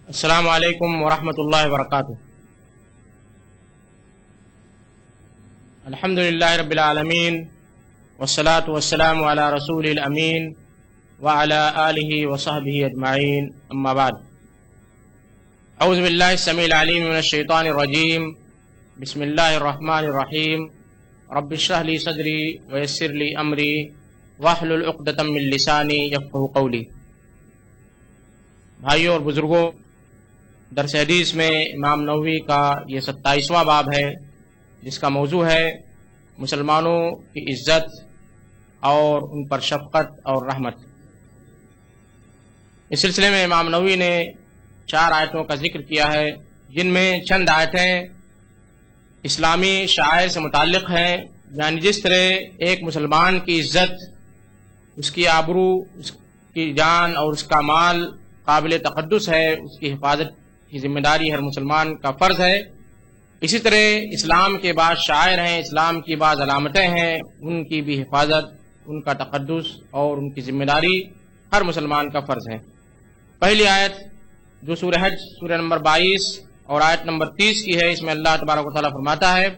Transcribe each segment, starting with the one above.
السلام علیکم ورحمۃ اللہ وبرکاتہ۔ الحمد للہ رب العالمین والصلاة والسلام علی رسول الامین وعلی آلہ وصحبہ اجمعین، اما بعد۔ اعوذ باللہ السمیع العلیم من الشیطان الرجیم، بسم اللہ الرحمن الرحیم، رب اشرح لی صدری ویسر لی امری واحلل عقدۃ من لسانی یفقہوا قولی۔ بھائیوں اور بزرگوں، درس حدیث میں امام نووی کا یہ 27واں باب ہے، جس کا موضوع ہے مسلمانوں کی عزت اور ان پر شفقت اور رحمت۔ اس سلسلے میں امام نووی نے 4 آیتوں کا ذکر کیا ہے، جن میں چند آیتیں اسلامی شعائر سے متعلق ہیں، یعنی جس طرح ایک مسلمان کی عزت، اس کی آبرو، اس کی جان اور اس کا مال قابل تقدس ہے، اس کی حفاظت کی ذمہ داری ہر مسلمان کا فرض ہے، اسی طرح اسلام کے بعض شعائر ہیں، اسلام کی بعض علامتیں ہیں، ان کی بھی حفاظت، ان کا تقدس اور ان کی ذمہ داری ہر مسلمان کا فرض ہے۔ پہلی آیت جو سورہ حج سورہ نمبر 22 اور آیت نمبر 30 کی ہے، اس میں اللہ تبارک و تعالیٰ فرماتا ہے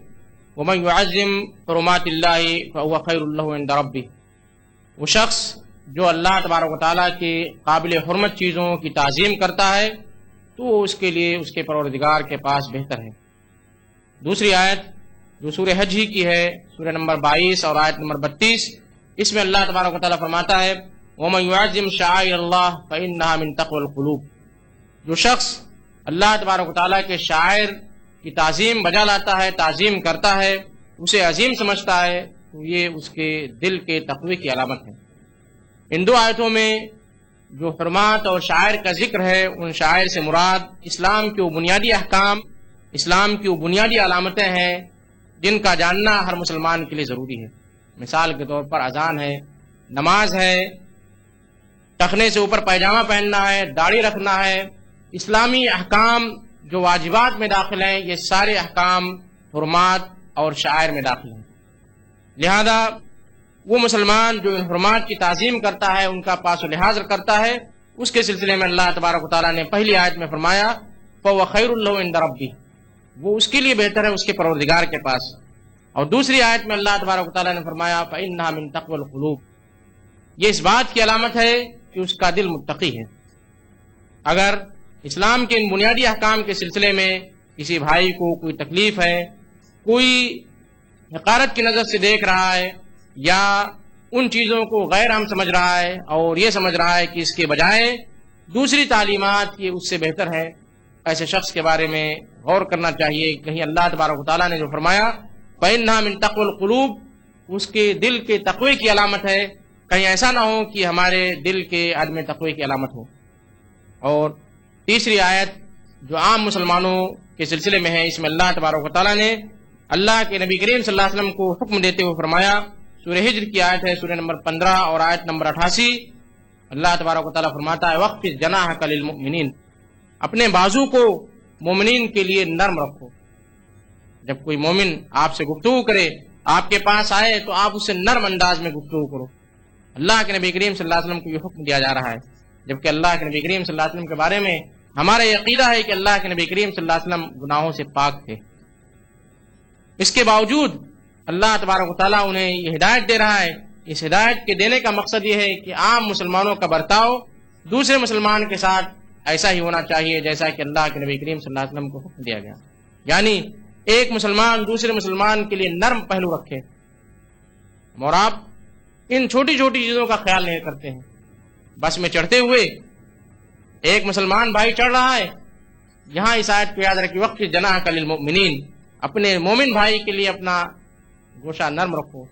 وَمَن يُعَظِّمْ حُرُمَاتِ اللَّهِ فَهُوَ خَيْرٌ لَهُ عِندَ رَبِّهِ، وہ شخص جو اللہ تبارک و تعالیٰ کی قابل حرمت چیزوں کی تعظیم کرتا ہے تو وہ اس کے لیے اس کے پروردگار کے پاس بہتر ہے۔ دوسری آیت جو سورہ حج ہی کی ہے، سورہ نمبر 22 اور آیت نمبر 32، اس میں اللہ تبارک و تعالیٰ فرماتا ہے وَمَن يُعَظِّمْ شَعَائِرَ اللَّهِ فَإِنَّهَا مِن تَقْوَى الْقُلُوبِ، جو شخص اللہ تبارک و تعالیٰ کے شاعر کی تعظیم بجا لاتا ہے، تعظیم کرتا ہے، اسے عظیم سمجھتا ہے، تو یہ اس کے دل کے تقوی کی علامت ہے۔ ان 2 آیتوں میں جو حرمات اور شاعر کا ذکر ہے، ان شاعر سے مراد اسلام کے وہ بنیادی احکام، اسلام کی وہ بنیادی علامتیں ہیں جن کا جاننا ہر مسلمان کے لیے ضروری ہے۔ مثال کے طور پر اذان ہے، نماز ہے، ٹخنے سے اوپر پائجامہ پہننا ہے، داڑھی رکھنا ہے، اسلامی احکام جو واجبات میں داخل ہیں، یہ سارے احکام حرمات اور شعائر میں داخل ہیں۔ لہذا وہ مسلمان جو ان حرمات کی تعظیم کرتا ہے، ان کا پاس و لحاظ کرتا ہے، اس کے سلسلے میں اللہ تبارک و تعالیٰ نے پہلی آیت میں فرمایا فَهُوَ خَيْرٌ لَهُ عِندَ رَبِّهِ، وہ اس کے لیے بہتر ہے اس کے پروردگار کے پاس۔ اور دوسری آیت میں اللہ تبارک و تعالیٰ نے فرمایا فَإِنَّهَا مِن تَقْوَى الْقُلُوبِ، یہ اس بات کی علامت ہے کہ اس کا دل متقی ہے۔ اگر اسلام کے ان بنیادی احکام کے سلسلے میں کسی بھائی کو کوئی تکلیف ہے، کوئی حقارت کی نظر سے دیکھ رہا ہے، یا ان چیزوں کو غیر اہم سمجھ رہا ہے اور یہ سمجھ رہا ہے کہ اس کے بجائے دوسری تعلیمات یہ اس سے بہتر ہے، ایسے شخص کے بارے میں غور کرنا چاہیے۔ کہیں اللہ تبارک و تعالیٰ نے جو فرمایا فَإِنَّهَا مِن تَقْوَى الْقُلُوبِ، اس کے دل کے تقوی کی علامت ہے، کہیں ایسا نہ ہو کہ ہمارے دل کے عدم تقوی کی علامت ہو۔ اور تیسری آیت جو عام مسلمانوں کے سلسلے میں ہے، اس میں اللہ تبارک و تعالیٰ نے اللہ کے نبی کریم صلی اللہ علیہ وسلم کو حکم دیتے ہوئے فرمایا، سورہ ہجر کی آیت ہے سورہ نمبر 15 اور آیت نمبر 88، اللہ تبارک و تعالیٰ فرماتا ہے وَخْفِضْ جَنَاحَكَ لِلْمُؤْمِنِينَ، اپنے بازو کو مومنین کے لیے نرم رکھو۔ جب کوئی مومن آپ سے گفتگو کرے، آپ کے پاس آئے، تو آپ اسے نرم انداز میں گفتگو کرو۔ اللہ کے نبی کریم صلی اللہ علیہ وسلم کو یہ حکم دیا جا رہا ہے، جبکہ اللہ کے نبی کریم صلی اللہ علیہ وسلم کے بارے میں ہمارا یہ عقیدہ ہے کہ اللہ کے نبی کریم صلی اللہ علیہ وسلم گناہوں سے پاک تھے۔ اس کے باوجود اللہ تبارک و تعالیٰ انہیں یہ ہدایت دے رہا ہے۔ اس ہدایت کے دینے کا مقصد یہ ہے کہ عام مسلمانوں کا برتاؤ دوسرے مسلمان کے ساتھ ایسا ہی ہونا چاہیے جیسا کہ اللہ کے نبی کریم صلی اللہ علیہ وسلم کو حکم دیا گیا، یعنی ایک مسلمان دوسرے مسلمان کے لیے نرم پہلو رکھے۔ اور آپ ان چھوٹی چھوٹی چیزوں کا خیال نہیں کرتے ہیں۔ بس میں چڑھتے ہوئے ایک مسلمان بھائی چڑھ رہا ہے، یہاں اس آیت کو یاد رکھیں وَخْفِضْ جَنَاحَكَ لِلْمُؤْمِنِينَ، اپنے مومن بھائی کے لیے اپنا گوشہ نرم رکھو۔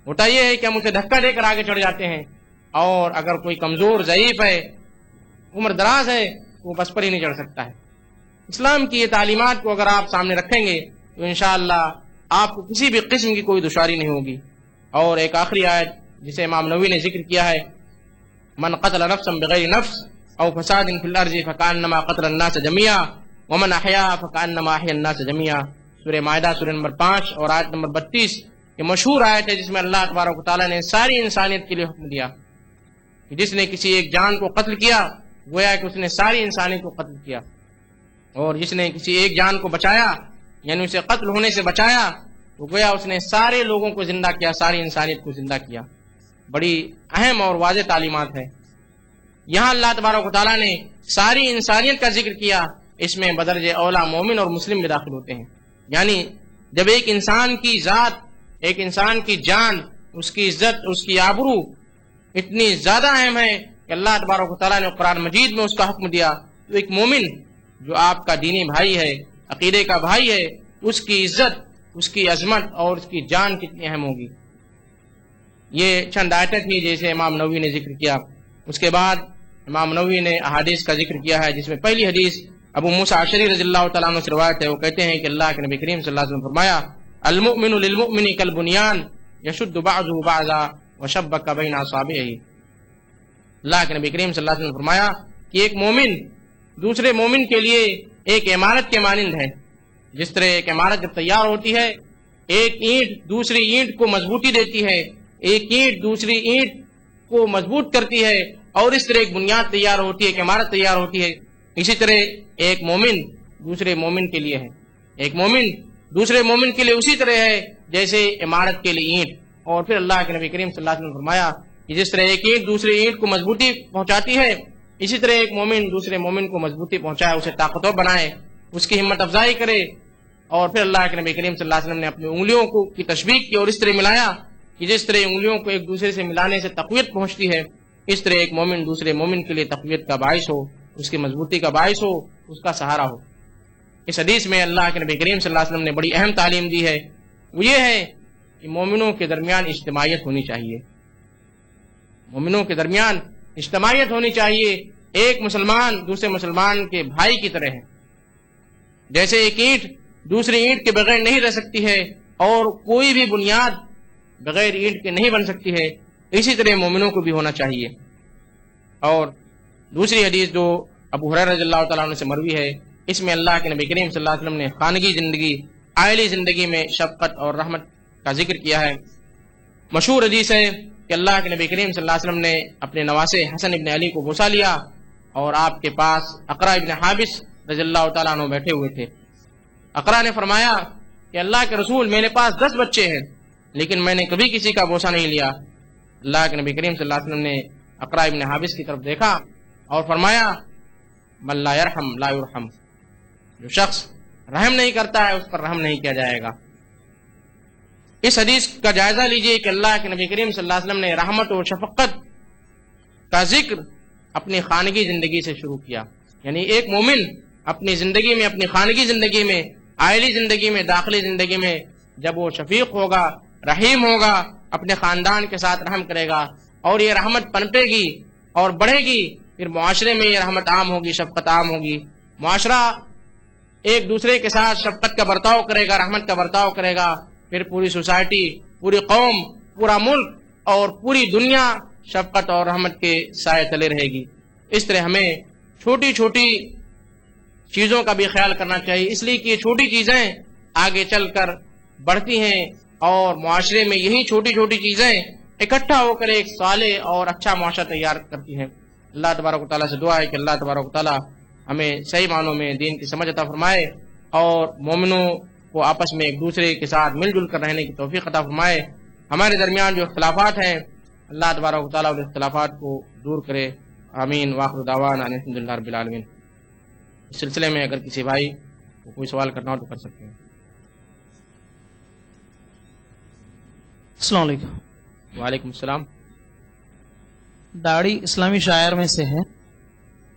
ہوتا یہ ہے کہ ہم اسے دھکا دے کر آگے چڑھ جاتے ہیں، اور اگر کوئی کمزور ضعیف ہے، عمر دراز ہے، تو وہ بس پر ہی نہیں چڑھ سکتا ہے۔ اسلام کی یہ تعلیمات کو اگر آپ سامنے رکھیں گے تو انشاءاللہ آپ کو کسی بھی قسم کی کوئی دشواری نہیں ہوگی۔ اور ایک آخری آیت جسے امام نووی نے ذکر کیا ہے من قتل نفسا بغیر نفس او فساد فی الارض فکانما قتل الناس جميعا ومن احیاها فکانما احیا الناس جميعا، سورہ مائدہ سورہ نمبر 5 اور آیت نمبر 32، یہ مشہور آیت ہے جس میں اللہ تبارک و تعالیٰ نے ساری انسانیت کے لیے حکم دیا کہ جس نے کسی ایک جان کو قتل کیا گویا کہ اس نے ساری انسانیت کو قتل کیا۔ اور جس نے کسی ایک جان کو بچایا یعنی اسے قتل ہونے سے بچایا تو گویا اس نے سارے لوگوں کو زندہ کیا، ساری انسانیت کو زندہ کیا۔ بڑی اہم اور واضح تعلیمات ہے۔ یہاں اللہ تبارک و تعالیٰ نے ساری انسانیت کا ذکر کیا، اس میں بدرجہ اولا مومن اور مسلم بھی داخل ہوتے ہیں۔ یعنی جب ایک انسان کی ذات، ایک انسان کی جان، اس کی عزت، اس کی آبرو اتنی زیادہ اہم ہے کہ اللہ تبارک و تعالیٰ نے قرآن مجید میں اس کا حکم دیا، تو ایک مومن جو آپ کا دینی بھائی ہے، عقیدے کا بھائی ہے، اس کی عزت، اس کی عظمت اور اس کی جان کتنی اہم ہوگی۔ یہ چند آیتیں تھیں جیسے امام نووی نے ذکر کیا۔ اس کے بعد امام نووی نے احادیث کا ذکر کیا ہے، جس میں پہلی حدیث ابو موسیٰ اشعری رضی اللہ تعالیٰ عنہ سے روایت ہے۔ وہ کہتے ہیں کہ اللہ کے نبی کریم صلی اللہ علیہ وسلم نے فرمایا، المؤمن للمؤمن کالبنیان یشد بعضه بعضا وشبک بین اصابعہ۔ اللہ کے نبی کریم صلی اللہ علیہ وسلم نے فرمایا کہ ایک مومن دوسرے مومن کے لیے ایک عمارت کے مانند ہے۔ جس طرح ایک عمارت جب تیار ہوتی ہے، ایک اینٹ دوسری اینٹ کو مضبوطی دیتی ہے، ایک اینٹ دوسری اینٹ کو مضبوط کرتی ہے، اور اس طرح ایک بنیاد تیار ہوتی ہے، ایک عمارت تیار ہوتی ہے، اسی طرح ایک مومن دوسرے مومن کے لیے ہے۔ ایک مومن دوسرے مومن کے لیے اسی طرح ہے جیسے عمارت کے لیے اینٹ۔ اور پھر اللہ کے نبی کریم صلی اللہ علیہ وسلم نے فرمایا کہ جس طرح ایک اینٹ دوسری اینٹ کو مضبوطی پہنچاتی ہے، اسی طرح ایک مومن دوسرے مومن کو مضبوطی پہنچائے، اسے طاقتور بنائے، اس کی ہمت افزائی کرے۔ اور پھر اللہ کے نبی کریم صلی اللہ علیہ وسلم نے اپنی انگلیوں کو کی تشبیہ کی اور اس طرح ملایا کہ جس طرح انگلیوں کو ایک دوسرے سے ملانے سے تقویت پہنچتی ہے، اس طرح ایک مومن دوسرے مومن کے لیے تقویت کا باعث ہو، اس کی مضبوطی کا باعث ہو، اس کا سہارا ہو۔ اس حدیث میں اللہ کے نبی کریم صلی اللہ علیہ وسلم نے بڑی اہم تعلیم دی ہے، وہ یہ ہے کہ مومنوں کے درمیان اجتماعیت ہونی چاہیے۔ مومنوں کے درمیان اجتماعیت ہونی چاہیے۔ ایک مسلمان دوسرے مسلمان کے بھائی کی طرح ہے۔ جیسے ایک اینٹ دوسری اینٹ کے بغیر نہیں رہ سکتی ہے اور کوئی بھی بنیاد بغیر اینٹ کے نہیں بن سکتی ہے، اسی طرح مومنوں کو بھی ہونا چاہیے۔ اور دوسری حدیث جو ابو ہریرہ رضی اللہ تعالیٰ عنہ سے مروی ہے، اس میں اللہ کے نبی کریم صلی اللہ علیہ وسلم نے خانگی زندگی، عائلی زندگی میں شفقت اور رحمت کا ذکر کیا ہے۔ مشہور حدیث ہے کہ اللہ کے نبی کریم صلی اللہ علیہ وسلم نے اپنے نواسے حسن ابن علی کو بوسہ لیا اور آپ کے پاس اقرا ابن حابس رضی اللہ تعالیٰ عنہ بیٹھے ہوئے تھے۔ اقرا نے فرمایا کہ اللہ کے رسول، میرے پاس 10 بچے ہیں لیکن میں نے کبھی کسی کا بوسہ نہیں لیا۔ اللہ کے نبی کریم صلی اللہ علیہ وسلم نے اقرا ابن حابس کی طرف دیکھا اور فرمایا، من لا یرحم لا یرحم، جو شخص رحم نہیں کرتا ہے اس پر رحم نہیں کیا جائے گا۔ اس حدیث کا جائزہ لیجئے کہ اللہ کے نبی کریم صلی اللہ علیہ وسلم نے رحمت و شفقت کا ذکر اپنی خانگی زندگی سے شروع کیا۔ یعنی ایک مومن اپنی زندگی میں، اپنی خانگی زندگی میں، عائلی زندگی میں، داخلی زندگی میں جب وہ شفیق ہوگا، رحیم ہوگا، اپنے خاندان کے ساتھ رحم کرے گا اور یہ رحمت پنپے گی اور بڑھے گی، پھر معاشرے میں یہ رحمت عام ہوگی، شفقت عام ہوگی۔ معاشرہ ایک دوسرے کے ساتھ شفقت کا برتاؤ کرے گا، رحمت کا برتاؤ کرے گا، پھر پوری سوسائٹی، پوری قوم، پورا ملک اور پوری دنیا شفقت اور رحمت کے سائے تلے رہے گی۔ اس طرح ہمیں چھوٹی چھوٹی چیزوں کا بھی خیال کرنا چاہیے، اس لیے کہ یہ چھوٹی چیزیں آگے چل کر بڑھتی ہیں اور معاشرے میں یہی چھوٹی چھوٹی چیزیں اکٹھا ہو کر ایک صالح اور اچھا معاشرہ تیار کرتی ہیں۔ اللہ تبارک و تعالیٰ سے دعا ہے کہ اللہ تبارک و تعالیٰ ہمیں صحیح معنوں میں دین کی سمجھ عطا فرمائے اور مومنوں کو آپس میں ایک دوسرے کے ساتھ مل جل کر رہنے کی توفیق عطا فرمائے۔ ہمارے درمیان جو اختلافات ہیں اللہ تبارک و تعالیٰ ان اختلافات کو دور کرے۔ آمین۔ وآخر دعوانا ان الحمد للہ رب العالمین۔ اس سلسلے میں اگر کسی بھائی کو کوئی سوال کرنا ہو تو کر سکتے ہیں۔ السلام علیکم۔ وعلیکم السلام۔ داڑھی اسلامی شاعر میں سے ہے،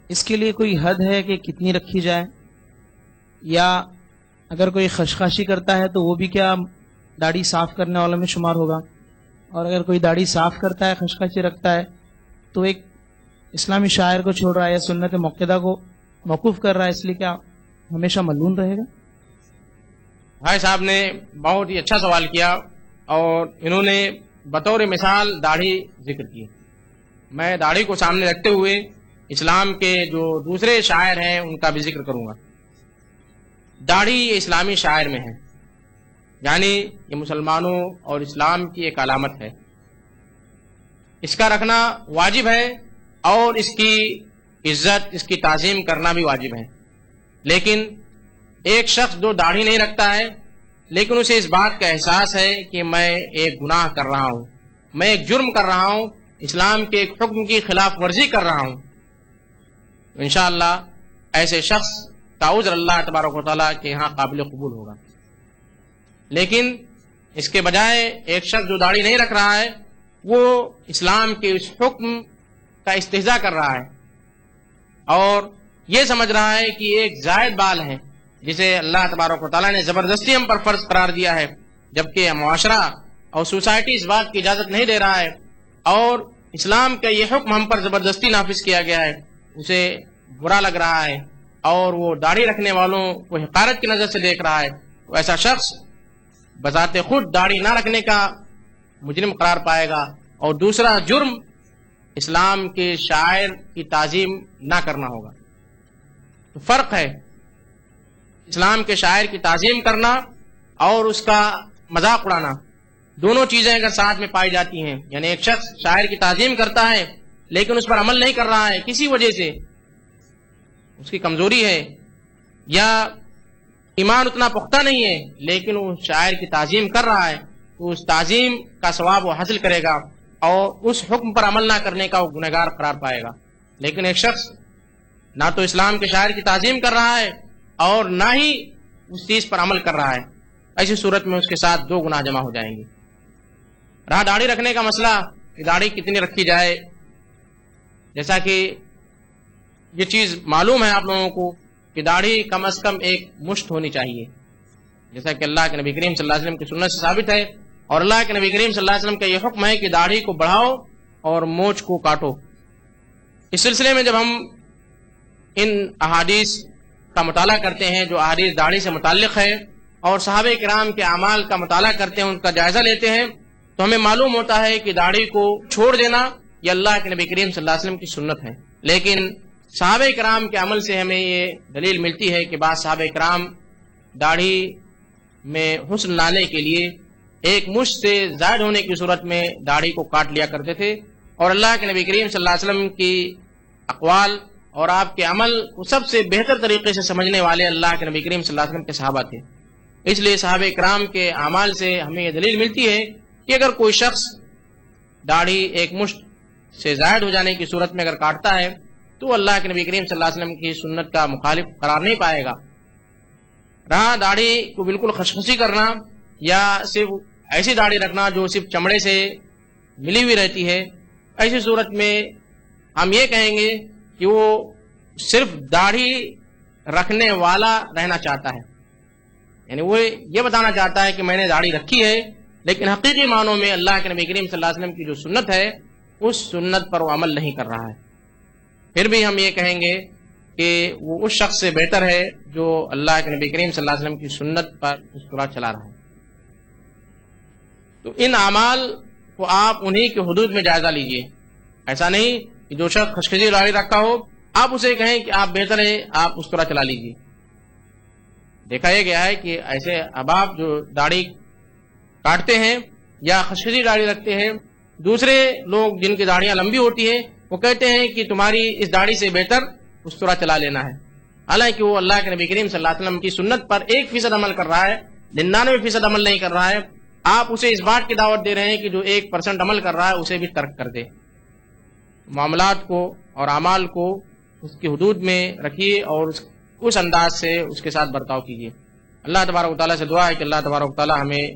اس کے لیے کوئی حد ہے کہ کتنی رکھی جائے، یا اگر کوئی خشخاشی کرتا ہے تو وہ بھی کیا داڑھی صاف کرنے والوں میں شمار ہوگا؟ اور اگر کوئی داڑھی صاف کرتا ہے، خشخاشی رکھتا ہے، تو ایک اسلامی شاعر کو چھوڑ رہا ہے یا سنت موقدہ کو موقوف کر رہا ہے، اس لیے کیا ہمیشہ ملعون رہے گا؟ بھائی صاحب نے بہت ہی اچھا سوال کیا اور انہوں نے بطور مثال داڑھی ذکر کی۔ میں داڑھی کو سامنے رکھتے ہوئے اسلام کے جو دوسرے شاعر ہیں ان کا بھی ذکر کروں گا۔ داڑھی یہ اسلامی شاعر میں ہے، یعنی یہ مسلمانوں اور اسلام کی ایک علامت ہے، اس کا رکھنا واجب ہے اور اس کی عزت، اس کی تعظیم کرنا بھی واجب ہے۔ لیکن ایک شخص جو داڑھی نہیں رکھتا ہے لیکن اسے اس بات کا احساس ہے کہ میں ایک گناہ کر رہا ہوں، میں ایک جرم کر رہا ہوں، اسلام کے ایک حکم کی خلاف ورزی کر رہا ہوں، انشاءاللہ ایسے شخص کا عذر اللہ تبارک و تعالیٰ کے یہاں قابل قبول ہوگا۔ لیکن اس کے بجائے ایک شخص جو داڑھی نہیں رکھ رہا ہے وہ اسلام کے اس حکم کا استہزاء کر رہا ہے اور یہ سمجھ رہا ہے کہ ایک زائد بال ہے جسے اللہ تبارک و تعالیٰ نے زبردستی ہم پر فرض قرار دیا ہے، جبکہ معاشرہ اور سوسائٹی اس بات کی اجازت نہیں دے رہا ہے اور اسلام کا یہ حکم ہم پر زبردستی نافذ کیا گیا ہے، اسے برا لگ رہا ہے اور وہ داڑھی رکھنے والوں کو حقارت کی نظر سے دیکھ رہا ہے، تو ایسا شخص بذات خود داڑھی نہ رکھنے کا مجرم قرار پائے گا، اور دوسرا جرم اسلام کے شاعر کی تعظیم نہ کرنا ہوگا۔ تو فرق ہے اسلام کے شاعر کی تعظیم کرنا اور اس کا مذاق اڑانا، دونوں چیزیں اگر ساتھ میں پائی جاتی ہیں، یعنی ایک شخص شاعر کی تعظیم کرتا ہے لیکن اس پر عمل نہیں کر رہا ہے کسی وجہ سے، اس کی کمزوری ہے یا ایمان اتنا پختہ نہیں ہے، لیکن وہ شاعر کی تعظیم کر رہا ہے تو اس تعظیم کا ثواب وہ حاصل کرے گا اور اس حکم پر عمل نہ کرنے کا وہ گنہگار قرار پائے گا۔ لیکن ایک شخص نہ تو اسلام کے شاعر کی تعظیم کر رہا ہے اور نہ ہی اس چیز پر عمل کر رہا ہے، ایسی صورت میں اس کے ساتھ دو گناہ جمع ہو جائیں گے۔ رہا داڑھی رکھنے کا مسئلہ کہ داڑھی کتنی رکھی جائے، جیسا کہ یہ چیز معلوم ہے آپ لوگوں کو کہ داڑھی کم از کم ایک مشت ہونی چاہیے، جیسا کہ اللہ کے نبی کریم صلی اللہ علیہ وسلم کی سنت سے ثابت ہے، اور اللہ کے نبی کریم صلی اللہ علیہ وسلم کا یہ حکم ہے کہ داڑھی کو بڑھاؤ اور مونچھ کو کاٹو۔ اس سلسلے میں جب ہم ان احادیث کا مطالعہ کرتے ہیں جو احادیث داڑھی سے متعلق ہے اور صحابہ کرام کے اعمال کا مطالعہ کرتے ہیں، ان کا جائزہ لیتے ہیں، تو ہمیں معلوم ہوتا ہے کہ داڑھی کو چھوڑ دینا یہ اللہ کے نبی کریم صلی اللہ علیہ وسلم کی سنت ہے۔ لیکن صحابہ کرام کے عمل سے ہمیں یہ دلیل ملتی ہے کہ بعض صحابہ کرام داڑھی میں حسن لانے کے لیے ایک مشت سے زائد ہونے کی صورت میں داڑھی کو کاٹ لیا کرتے تھے، اور اللہ کے نبی کریم صلی اللہ علیہ وسلم کی اقوال اور آپ کے عمل کو سب سے بہتر طریقے سے سمجھنے والے اللہ کے نبی کریم صلی اللہ علیہ وسلم کے صحابہ تھے۔ اس لیے صحابہ کرام کے اعمال سے ہمیں یہ دلیل ملتی ہے کہ اگر کوئی شخص داڑھی ایک مشت سے زائد ہو جانے کی صورت میں اگر کاٹتا ہے تو اللہ کے نبی کریم صلی اللہ علیہ وسلم کی سنت کا مخالف قرار نہیں پائے گا۔ رہا داڑھی کو بالکل خشخشی کرنا یا صرف ایسی داڑھی رکھنا جو صرف چمڑے سے ملی ہوئی رہتی ہے، ایسی صورت میں ہم یہ کہیں گے کہ وہ صرف داڑھی رکھنے والا رہنا چاہتا ہے، یعنی وہ یہ بتانا چاہتا ہے کہ میں نے داڑھی رکھی ہے، لیکن حقیقی معنوں میں اللہ کے نبی کریم صلی اللہ علیہ وسلم کی جو سنت ہے اس سنت پر وہ عمل نہیں کر رہا ہے۔ پھر بھی ہم یہ کہیں گے کہ وہ اس شخص سے بہتر ہے جو اللہ کے نبی کریم صلی اللہ علیہ وسلم کی سنت پر مسکرا چلا رہا ہے۔ تو ان اعمال کو آپ انہی کے حدود میں جائزہ لیجئے، ایسا نہیں کہ جو شخص خشخشی داڑھی رکھا ہو آپ اسے کہیں کہ آپ بہتر ہے آپ مسکرا چلا لیجئے۔ دیکھا یہ گیا ہے کہ ایسے احباب جو داڑھی کاٹتے ہیں یا خشخشی داڑھی رکھتے ہیں، دوسرے لوگ جن کی داڑیاں لمبی ہوتی ہیں وہ کہتے ہیں کہ تمہاری اس داڑھی سے بہتر مسکرا چلا لینا ہے، حالانکہ وہ اللہ کے نبی کریم صلی اللہ علیہ وسلم کی سنت پر 1% عمل کر رہا ہے، 99% عمل نہیں کر رہا ہے۔ آپ اسے اس بات کی دعوت دے رہے ہیں کہ جو 1% عمل کر رہا ہے اسے بھی ترک کر دے۔ معاملات کو اور اعمال کو اس کی حدود میں رکھیے اور اس انداز سے اس کے ساتھ برتاؤ کیجیے۔ اللہ تبارک و تعالیٰ سے دعا ہے کہ اللہ تبارک و تعالیٰ ہمیں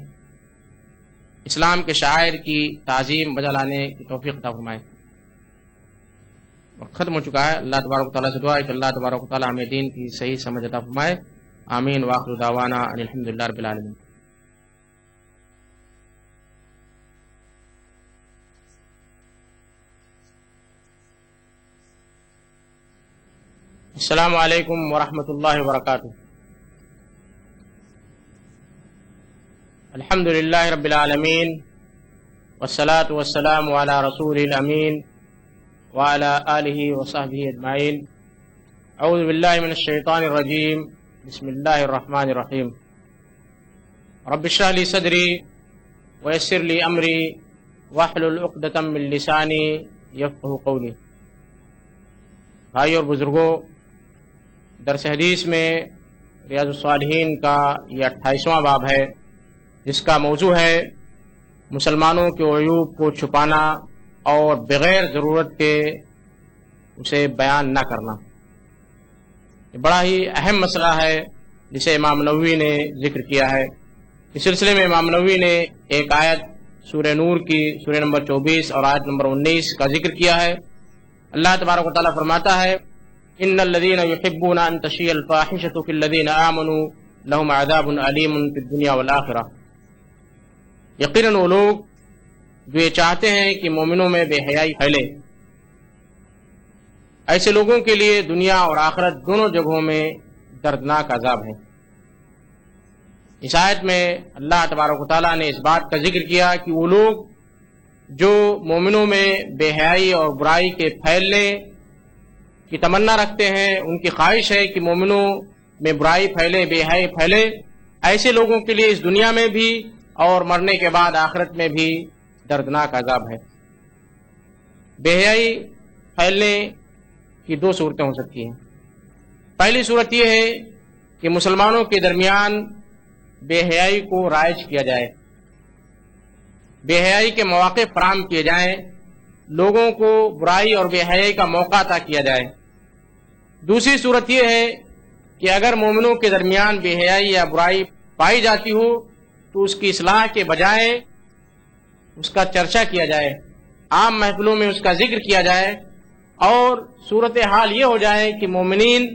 اسلام کے شاعر کی تعظیم بجا لانے کی توفیق عطا فرمائے۔ وقت ختم ہو چکا ہے۔ اللہ تبارک و تعالیٰ سے دعا ہے کہ اللہ تبارک و تعالیٰ ہمیں دین کی صحیح سمجھ عطا فرمائے۔ آمین وآخر دعوانا ان الحمدللہ رب العالمین۔ السلام علیکم ورحمۃ اللہ وبرکاتہ۔ الحمد للہ رب العالمین والصلاة والسلام علی رسول الامین وعلی آلہ وصحبہ اجمعین۔ اعوذ باللہ من الشیطان الرجیم، بسم اللہ الرحمن الرحیم۔ رب اشرح لی صدری ویسر لی امری واحلل عقدۃ من لسانی یفقہوا قولی۔ بھائی اور بزرگوں، درس حدیث میں ریاض الصالحین کا یہ 28واں باب ہے، جس کا موضوع ہے مسلمانوں کے عیوب کو چھپانا اور بغیر ضرورت کے اسے بیان نہ کرنا۔ یہ بڑا ہی اہم مسئلہ ہے جسے امام نووی نے ذکر کیا ہے۔ اس سلسلے میں امام نووی نے ایک آیت سورہ نور کی سورہ نمبر 24 اور آیت نمبر 19 کا ذکر کیا ہے۔ اللہ تبارک و تعالیٰ فرماتا ہے ان الذين يحبون ان تشيع الفاحشة في الذين آمنوا لهم عذاب علیم في الدنيا والآخرة۔ یقیناً وہ لوگ جو یہ چاہتے ہیں کہ مومنوں میں بے حیائی پھیلے، ایسے لوگوں کے لیے دنیا اور آخرت دونوں جگہوں میں دردناک عذاب ہے۔ اس آیت میں اللہ تبارک و تعالیٰ نے اس بات کا ذکر کیا کہ وہ لوگ جو مومنوں میں بے حیائی اور برائی کے پھیلنے کی تمنا رکھتے ہیں، ان کی خواہش ہے کہ مومنوں میں برائی پھیلے، بے حیائی پھیلے، ایسے لوگوں کے لیے اس دنیا میں بھی اور مرنے کے بعد آخرت میں بھی دردناک عذاب ہے۔ بے حیائی پھیلنے کی دو صورتیں ہو سکتی ہیں۔ پہلی صورت یہ ہے کہ مسلمانوں کے درمیان بے حیائی کو رائج کیا جائے، بے حیائی کے مواقع فراہم کیے جائیں، لوگوں کو برائی اور بے حیائی کا موقع عطا کیا جائے۔ دوسری صورت یہ ہے کہ اگر مومنوں کے درمیان بے حیائی یا برائی پائی جاتی ہو تو اس کی اصلاح کے بجائے اس کا چرچا کیا جائے، عام محفلوں میں اس کا ذکر کیا جائے، اور صورتحال یہ ہو جائے کہ مومنین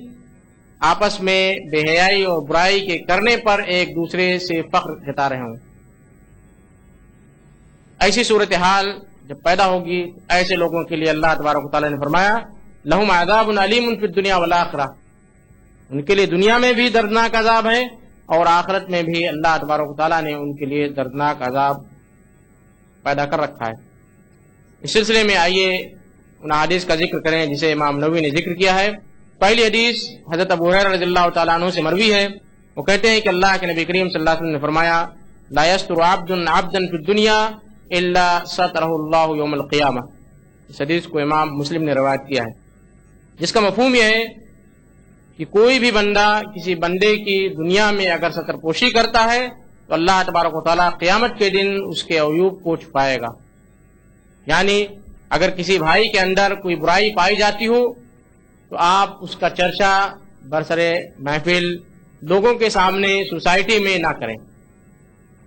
آپس میں بے حیائی اور برائی کے کرنے پر ایک دوسرے سے فخر جتا رہے ہوں۔ ایسی صورتحال جب پیدا ہوگی، ایسے لوگوں کے لیے اللہ تبارک و تعالیٰ نے فرمایا لہم عذاب علیم فی الدنیا والآخرہ، ان کے لیے دنیا میں بھی دردناک عذاب ہے اور آخرت میں بھی اللہ تبارک و تعالیٰ نے ان کے لیے دردناک عذاب پیدا کر رکھا ہے۔ اس سلسلے میں آئیے ان حدیث کا ذکر کریں جسے امام نووی نے ذکر کیا ہے۔ پہلی حدیث حضرت ابو ہریرہ رضی اللہ تعالیٰ عنہ سے مروی ہے۔ وہ کہتے ہیں کہ اللہ کے نبی کریم صلی اللہ علیہ وسلم نے فرمایا لا یستر عبد عبدا فی الدنیا الا سترہ اللہ یوم القیامہ۔ اس حدیث کو امام مسلم نے روایت کیا ہے، جس کا مفہوم یہ ہے کہ کوئی بھی بندہ کسی بندے کی دنیا میں اگر ستر پوشی کرتا ہے تو اللہ تبارک و تعالیٰ قیامت کے دن اس کے عیوب کو چھپائے گا۔ یعنی اگر کسی بھائی کے اندر کوئی برائی پائی جاتی ہو تو آپ اس کا چرچا برسرے محفل لوگوں کے سامنے سوسائٹی میں نہ کریں۔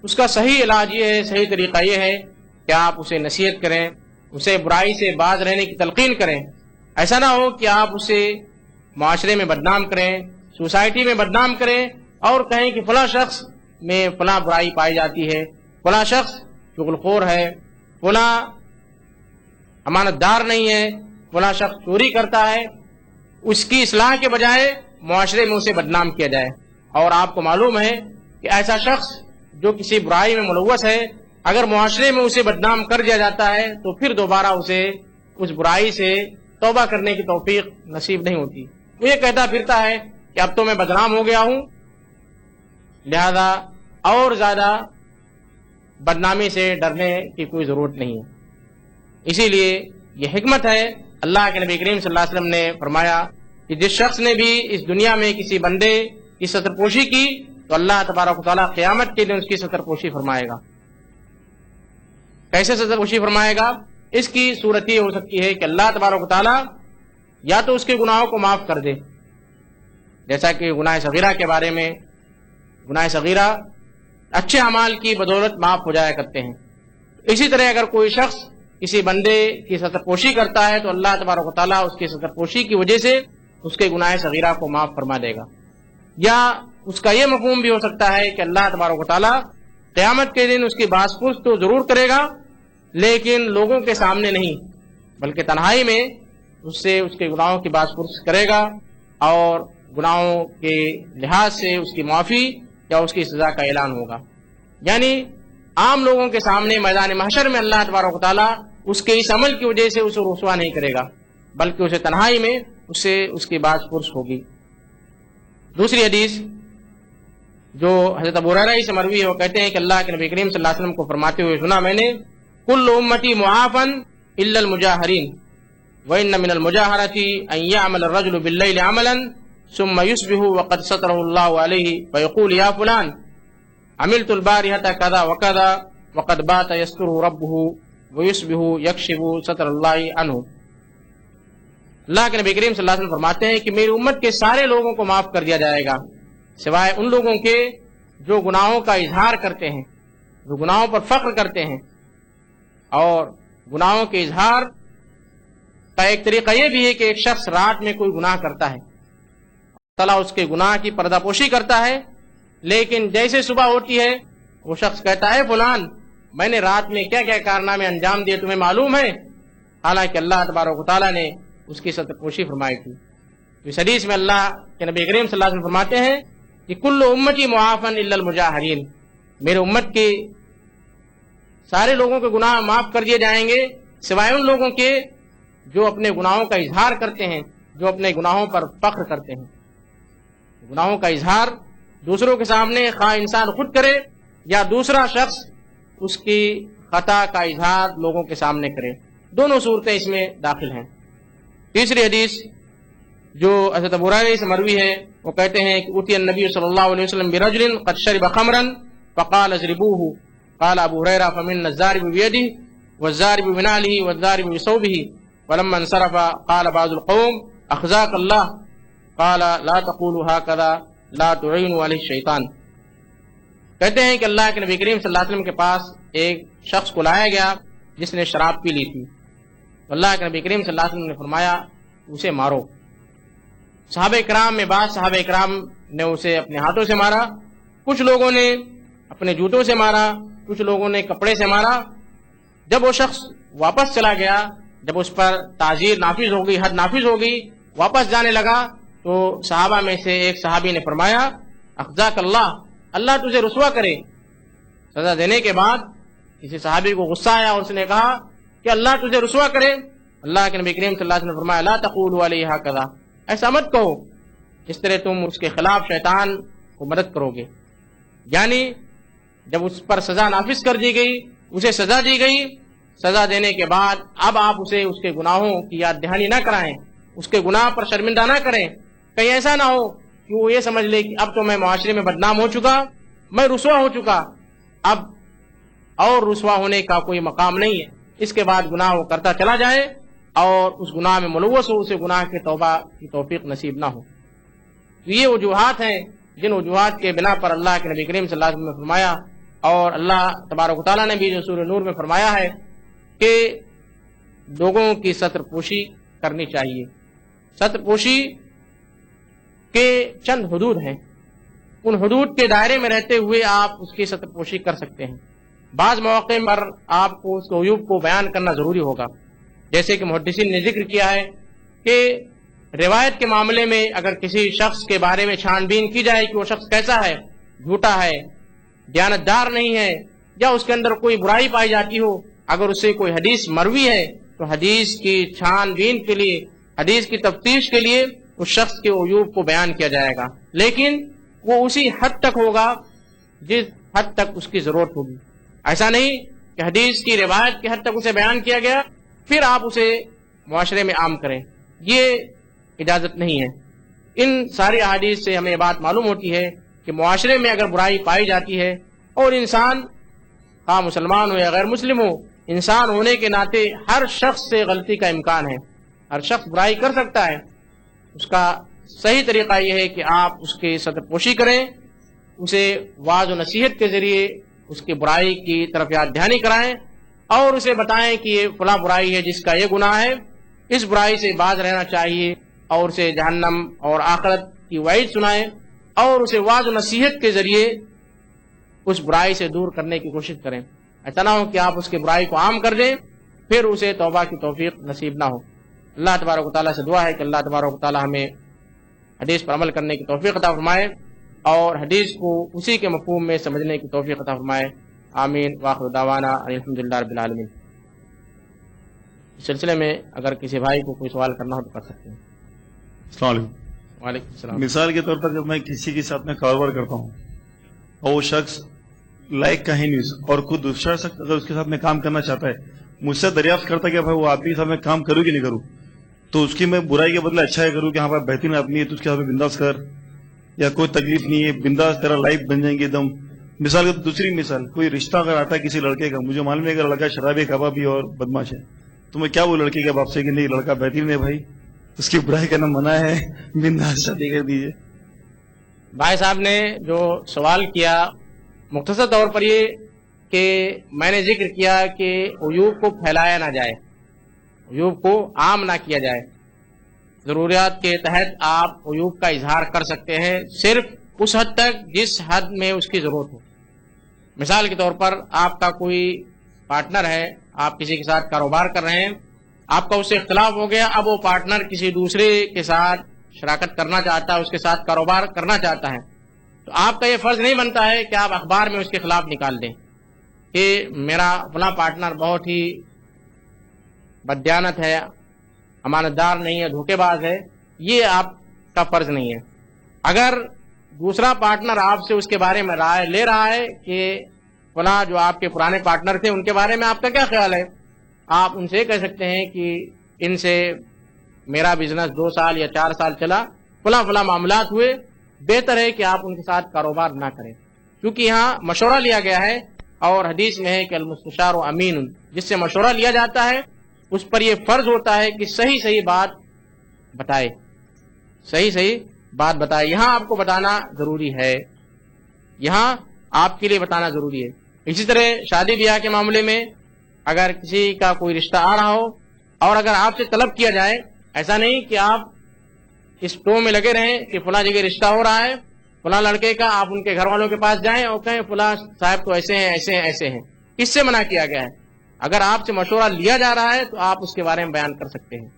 اس کا صحیح علاج یہ ہے، صحیح طریقہ یہ ہے کہ آپ اسے نصیحت کریں، اسے برائی سے باز رہنے کی تلقین کریں۔ ایسا نہ ہو کہ آپ اسے معاشرے میں بدنام کریں، سوسائٹی میں بدنام کریں اور کہیں کہ فلاں شخص میں فلاں برائی پائی جاتی ہے، فلاں شخص چغل خور ہے، فلاں امانت دار نہیں ہے، فلاں شخص چوری کرتا ہے۔ اس کی اصلاح کے بجائے معاشرے میں اسے بدنام کیا جائے۔ اور آپ کو معلوم ہے کہ ایسا شخص جو کسی برائی میں ملوث ہے، اگر معاشرے میں اسے بدنام کر دیا جاتا ہے تو پھر دوبارہ اسے اس برائی سے توبہ کرنے کی توفیق نصیب نہیں ہوتی۔ وہ یہ کہتا پھرتا ہے کہ اب تو میں بدنام ہو گیا ہوں، لہذا اور زیادہ بدنامی سے ڈرنے کی کوئی ضرورت نہیں ہے۔ اسی لیے یہ حکمت ہے، اللہ کے نبی کریم صلی اللہ علیہ وسلم نے فرمایا کہ جس شخص نے بھی اس دنیا میں کسی بندے کی ستر پوشی کی تو اللہ تبارک و تعالیٰ قیامت کے دن اس کی ستر پوشی فرمائے گا۔ کیسے ستر پوشی فرمائے گا؟ اس کی صورت یہ ہو سکتی ہے کہ اللہ تبارک و تعالیٰ یا تو اس کے گناہوں کو معاف کر دے، جیسا کہ گناہ صغیرہ کے بارے میں، گناہ صغیرہ اچھے اعمال کی بدولت معاف ہو جایا کرتے ہیں۔ اسی طرح اگر کوئی شخص کسی بندے کی ستر پوشی کرتا ہے تو اللہ تبارک و تعالیٰ اس کی ستر پوشی کی وجہ سے اس کے گناہ صغیرہ کو معاف فرما دے گا۔ یا اس کا یہ مفہوم بھی ہو سکتا ہے کہ اللہ تبارک و تعالیٰ قیامت کے دن اس کی باز پرس تو ضرور کرے گا، لیکن لوگوں کے سامنے نہیں بلکہ تنہائی میں اس سے اس کے گناہوں کی باز پرس کرے گا اور گناہوں کے لحاظ سے اس کی معافی یا اس کی سزا کا اعلان ہوگا۔ یعنی عام لوگوں کے سامنے میدان محشر میں اللہ تبارک و تعالیٰ اس کے اس عمل کی وجہ سے اسے رسوا نہیں کرے گا، بلکہ اسے تنہائی میں اس کی باز پرس ہوگی۔ دوسری حدیث جو حضرت ابو ہریرہ سے مروی ہے، وہ کہتے ہیں کہ اللہ کے نبی کریم صلی اللہ علیہ وسلم کو فرماتے ہوئے سنا میں نے کل امتی معافن الا المجاہرین وان من المجاہرۃ ان یعمل الرجل باللیل عملا ثم يصبح وقد ستره الله عليه فيقول يا فلان عملت البارحة كذا وكذا وقد بات يستره ربه ويصبح يكشف ستر الله عنه. اللہ کے نبی کریم صلی اللہ علیہ وسلم فرماتے ہیں کہ میری امت کے سارے لوگوں کو معاف کر دیا جائے گا سوائے ان لوگوں کے جو گناہوں کا اظہار کرتے ہیں، جو گناہوں پر فخر کرتے ہیں. اور گناہوں کے اظہار کا ایک طریقہ یہ بھی ہے کہ ایک شخص رات میں کوئی گناہ کرتا ہے، اللہ اس کے گناہ کی پردہ پوشی کرتا ہے، لیکن جیسے صبح ہوتی ہے وہ شخص کہتا ہے فلان میں نے رات میں کیا کیا کارنامے انجام دیے تمہیں معلوم ہے، حالانکہ اللہ تبارک و تعالیٰ نے اس کی ستر پوشی فرمائی تھی. اس حدیث میں اللہ کے نبی کریم صلی اللہ علیہ وسلم فرماتے ہیں کہ کل امتی معافن الا المجاہرین، میرے امت کے سارے لوگوں کے گناہ معاف کر دیے جائیں گے سوائے ان لوگوں کے جو اپنے گناہوں کا اظہار کرتے ہیں، جو اپنے گناہوں پر فخر کرتے ہیں. گناہوں کا اظہار دوسروں کے سامنے خواہ انسان خود کرے یا دوسرا شخص اس کی خطا کا اظہار لوگوں کے سامنے کرے، دونوں صورتیں اس میں داخل ہیں. تیسری حدیث جو حضرت ابو ہریرہ سے مروی ہے، وہ کہتے ہیں کہ اتی النبی صلی اللہ علیہ وسلم برجل قد شرب خمرا فقال اضربوه قال ابو هريره فمن الضارب بيده والضارب بنعله والضارب بثوبه ولما انصرف قال بعض القوم اخزاك الله قال لا تقولوا هكذا لا تعينوا عليه الشيطان. کہتے ہیں کہ اللہ کے نبی کریم صلی اللہ علیہ وسلم کے پاس ایک شخص کو لایا گیا جس نے شراب پی لی تھی. اللہ کے نبی کریم صلی اللہ علیہ وسلم نے فرمایا اسے مارو. صحابہ کرام میں بعض صحابہ کرام نے اسے اپنے ہاتھوں سے مارا، کچھ لوگوں نے اپنے جوتوں سے مارا، کچھ لوگوں نے کپڑے سے مارا. جب وہ شخص واپس چلا گیا، جب اس پر تعزیر نافذ ہو گئی، حد نافذ ہو گئی، واپس جانے لگا تو صحابہ میں سے ایک صحابی نے فرمایا اخزاک اللہ، اللہ تجھے رسوا کرے. سزا دینے کے بعد کسی صحابی کو غصہ آیا اور اس نے کہا کہ اللہ تجھے رسوا کرے. اللہ کے نبی کریم صلی اللہ علیہ وسلم نے فرمایا لا تقولوا علیہ ہکذا، ایسا مت کہو، اس طرح تم اس کے خلاف شیطان کو مدد کرو گے. یعنی جب اس پر سزا نافذ کر دی گئی، اسے سزا دی گئی، سزا دینے کے بعد اب آپ اسے اس کے گناہوں کی یاد دہانی نہ کرائیں، اس کے گناہ پر شرمندہ نہ کریں. کہیں ایسا نہ ہو کہ وہ یہ سمجھ لے کہ اب تو میں معاشرے میں بدنام ہو چکا، میں رسوا ہو چکا، اب اور رسوا ہونے کا کوئی مقام نہیں ہے. اس کے بعد گناہ وہ کرتا چلا جائے اور اس گناہ میں ملوث ہو، اسے گناہ کے توبہ کی توفیق نصیب نہ ہو. تو یہ وجوہات ہیں جن وجوہات کے بنا پر اللہ کے نبی کریم صلی اللہ علیہ وسلم نے فرمایا، اور اللہ تبارک و تعالیٰ نے بھی جو سورہ نور میں فرمایا ہے کہ لوگوں کی ستر پوشی کرنی چاہیے. ستر پوشی کے چند حدود ہیں، ان حدود کے دائرے میں رہتے ہوئے آپ اس کی ستر پوشی کر سکتے ہیں. بعض مواقع پر آپ کو اس کے عیوب کو بیان کرنا ضروری ہوگا، جیسے کہ محدثین نے ذکر کیا ہے کہ روایت کے معاملے میں اگر کسی شخص کے بارے میں چھان بین کی جائے کہ وہ شخص کیسا ہے، جھوٹا ہے، دیانتدار نہیں ہے، یا اس کے اندر کوئی برائی پائی جاتی ہو، اگر اسے کوئی حدیث مروی ہے تو حدیث کی چھان بین کے لیے، حدیث کی تفتیش کے لیے اس شخص کے عیوب کو بیان کیا جائے گا، لیکن وہ اسی حد تک ہوگا جس حد تک اس کی ضرورت ہوگی. ایسا نہیں کہ حدیث کی روایت کی حد تک اسے بیان کیا گیا پھر آپ اسے معاشرے میں عام کریں، یہ اجازت نہیں ہے. ان ساری احادیث سے ہمیں یہ بات معلوم ہوتی ہے کہ معاشرے میں اگر برائی پائی جاتی ہے اور انسان خواہ مسلمان ہو یا غیر مسلم ہو، انسان ہونے کے ناطے ہر شخص سے غلطی کا امکان ہے، ہر شخص برائی کر سکتا ہے. اس کا صحیح طریقہ یہ ہے کہ آپ اس کی ستر پوشی کریں، اسے واعظ و نصیحت کے ذریعے اس کی برائی کی طرف یاد دہانی کرائیں اور اسے بتائیں کہ یہ فلاں برائی ہے جس کا یہ گناہ ہے، اس برائی سے باز رہنا چاہیے، اور اسے جہنم اور آخرت کی وعید سنائیں اور اسے واعظ و نصیحت کے ذریعے اس برائی سے دور کرنے کی کوشش کریں. ایسا نہ ہو کہ آپ اس کی برائی کو عام کر دیں پھر اسے توبہ کی توفیق نصیب نہ ہو. اللہ تبارک و تعالیٰ سے دعا ہے کہ اللہ تبارک و تعالیٰ ہمیں حدیث پر عمل کرنے کی توفیق عطا فرمائے اور حدیث کو اسی کے مفہوم میں سمجھنے کی توفیق عطا فرمائے. آمین. وآخر دعوانا الحمدللہ رب العالمین. اس سلسلے میں اگر کسی بھائی کو کوئی سوال کرنا ہو تو کر سکتے ہیں. السلام علیکم. وعلیکم السلام. مثال کے طور پر جب میں کسی کے ساتھ میں کاروبار کرتا ہوں اور وہ شخص لائق کا ہی نہیں اور خود دوسرا شخص اگر اس کے ساتھ میں کام کرنا چاہتا ہے، مجھ سے دریافت کرتا ہے کہ بھائی وہ آدمی کے ساتھ میں کام کروں کہ نہیں کروں، تو اس کی میں برائی کے بدلے اچھا ہے کروں کہ ہاں بھائی بہترین آدمی ہے تو اس کے ساتھ بنداس کر، یا کوئی تکلیف نہیں ہے بنداس، تیرا لائف بن جائیں گے ایک دم. مثال کے دوسری مثال، کوئی رشتہ اگر آتا ہے کسی لڑکے کا، مجھے معلوم ہے اگر لڑکا شرابی کبابی اور بدماش ہے، تو میں کیا وہ لڑکے کے باپ سے کہ نہیں لڑکا بہترین ہے بھائی، اس کی برائی کرنا منع ہے، بنداس شادی کر دیجیے. بھائی صاحب نے جو سوال کیا مختصر طور پر یہ کہ میں نے ذکر کیا کہ عیوب کو پھیلایا نہ جائے، عیوب کو عام نہ کیا جائے. ضروریات کے تحت آپ عیوب کا اظہار کر سکتے ہیں، صرف اس حد تک جس حد میں اس کی ضرورت ہو. مثال کے طور پر آپ کا کوئی پارٹنر ہے، آپ کسی کے ساتھ کاروبار کر رہے ہیں، آپ کا اس سے اختلاف ہو گیا، اب وہ پارٹنر کسی دوسرے کے ساتھ شراکت کرنا چاہتا ہے، اس کے ساتھ کاروبار کرنا چاہتا ہے، تو آپ کا یہ فرض نہیں بنتا ہے کہ آپ اخبار میں اس کے خلاف نکال دیں کہ میرا فلاں پارٹنر بہت ہی بددیانت ہے، امانت دار نہیں ہے، دھوکے باز ہے. یہ آپ کا فرض نہیں ہے. اگر دوسرا پارٹنر آپ سے اس کے بارے میں رائے لے رہا ہے کہ فلاں جو آپ کے پرانے پارٹنر تھے ان کے بارے میں آپ کا کیا خیال ہے، آپ ان سے کہہ سکتے ہیں کہ ان سے میرا بزنس 2 سال یا 4 سال چلا، فلاں فلاں معاملات ہوئے، بہتر ہے کہ آپ ان کے ساتھ کاروبار نہ کریں. کیونکہ یہاں مشورہ لیا گیا ہے اور حدیث میں ہے کہ المستشار و امین، جس سے مشورہ لیا جاتا ہے اس پر یہ فرض ہوتا ہے کہ صحیح صحیح بات بتائے، صحیح صحیح بات بتائے. یہاں آپ کو بتانا ضروری ہے، یہاں آپ کے لیے بتانا ضروری ہے. اسی طرح شادی بیاہ کے معاملے میں اگر کسی کا کوئی رشتہ آ رہا ہو اور اگر آپ سے طلب کیا جائے، ایسا نہیں کہ آپ اس ٹو میں لگے رہیں کہ فلاں جگہ رشتہ ہو رہا ہے فلاں لڑکے کا، آپ ان کے گھر والوں کے پاس جائیں اور کہیں فلاں صاحب تو ایسے ہیں ایسے ہیں ایسے ہیں. اس سے منع کیا گیا ہے. اگر آپ سے مشورہ لیا جا رہا ہے تو آپ اس کے بارے میں بیان کر سکتے ہیں.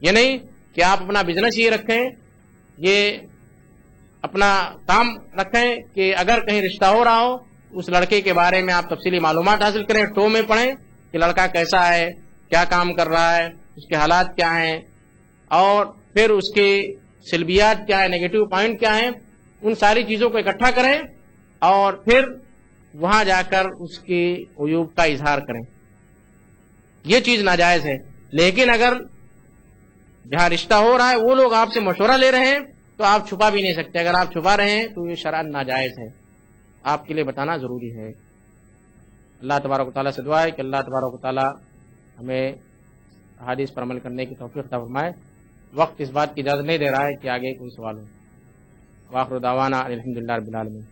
یہ نہیں کہ آپ اپنا بزنس یہ رکھیں، یہ اپنا کام رکھیں کہ اگر کہیں رشتہ ہو رہا ہو اس لڑکے کے بارے میں آپ تفصیلی معلومات حاصل کریں، ٹو میں پڑھیں کہ لڑکا کیسا ہے، کیا کام کر رہا ہے، اس کے حالات کیا ہیں، اور پھر اس کی سلبیات کیا ہے، نیگیٹو پوائنٹ کیا ہیں، ان ساری چیزوں کو اکٹھا کریں اور پھر وہاں جا کر اس کی عیوب کا اظہار کریں. یہ چیز ناجائز ہے. لیکن اگر جہاں رشتہ ہو رہا ہے وہ لوگ آپ سے مشورہ لے رہے ہیں تو آپ چھپا بھی نہیں سکتے. اگر آپ چھپا رہے ہیں تو یہ شرعاً ناجائز ہے، آپ کے لیے بتانا ضروری ہے. اللہ تبارک و تعالیٰ سے دعا ہے کہ اللہ تبارک و تعالیٰ ہمیں احادیث پر عمل کرنے کی توفیق عطا فرمائے. وقت اس بات کی اجازت نہیں دے رہا ہے کہ آگے کوئی سوال ہو. وآخر دعوانا الحمدللہ رب العالمین.